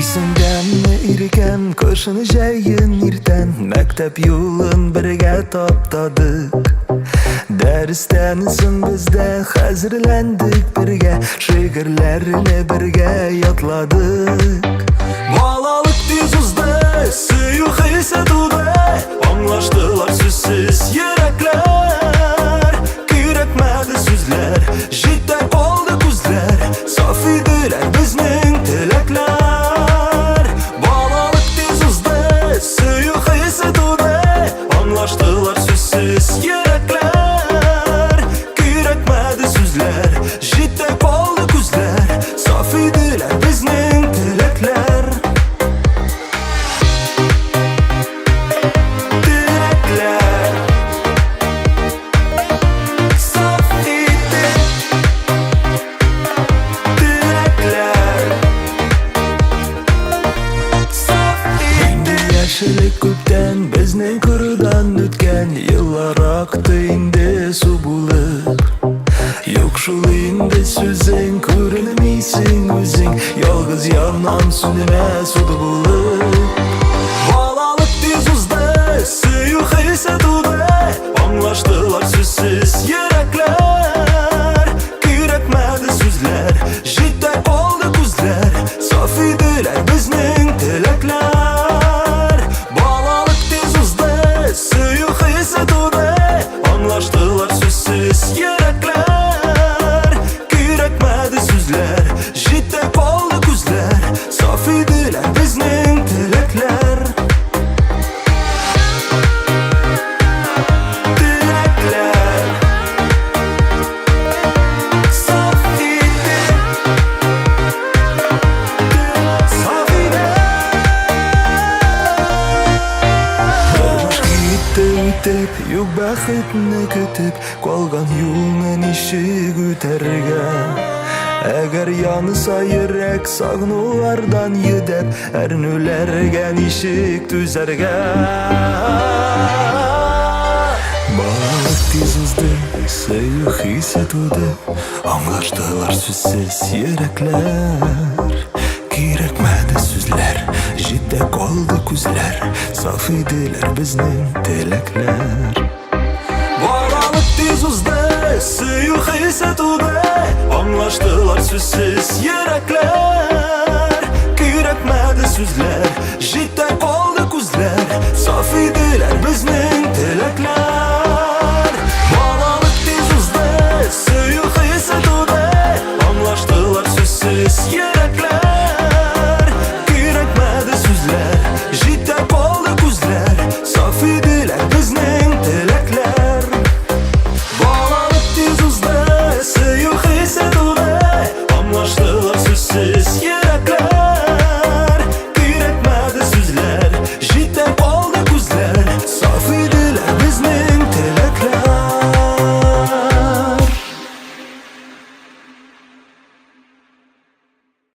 Esingdami irken qo'shini jayin irten Maktab yo'lin birga toptadik Darsdan so'ng bizda hazırlandik birga She'rlarni birga yodladik Bolalık dizuzda, suyuq his etuvda Anglashdilar so'zsiz yuraklar Kuyrakmadi so'zlar, jidda qoldi ko'zlar Sof edilar bizning tilaklar Bolalık dizuzda, suyuq his etuvda Anglashdilar so'zsiz yuraklar Kuyrakmadi so'zlar, jidda qoldi ko'zlar Sof edilar bizning tilaklar Ko'pdan bizning quridan o'tgan yillar oqdi endi suv bo'lib Yo'q shul endi so'zing ko'rinmaysan o'zing Yolg'iz yonam sunima sudi bo'lib Bolalık dizuzda suyuq his etuvda Anglashdilar so'zsiz yuraklar Kuyrakmadi so'zlar jidda qoldi ko'zlar Sof edilar bizning tilaklar Anglashdilar so'zsiz yuraklar Kuyrakmadi so'zlar jidda qoldi ko'zlar Sof edilar bizning tilaklar Tilaklar Sof edi Sof edi O'tib, yo'q baxtni kutib Qolgan yo'lning eshik o'targan Agar yonsa yurak sog'inuvlardan yudab Arnularga eshik tuzargan Bolalık dizuzda, suyuq his etuvda Anglashdilar so'zsiz yuraklar Kuyrakmadi so'zlar, jidda qoldi ko'zlar Sof edilar bizning tilaklar Bolalık dizuzda, suyuq his etuvda Anglashdilar so'zsiz yuraklar Kuyrakmadi so'zlar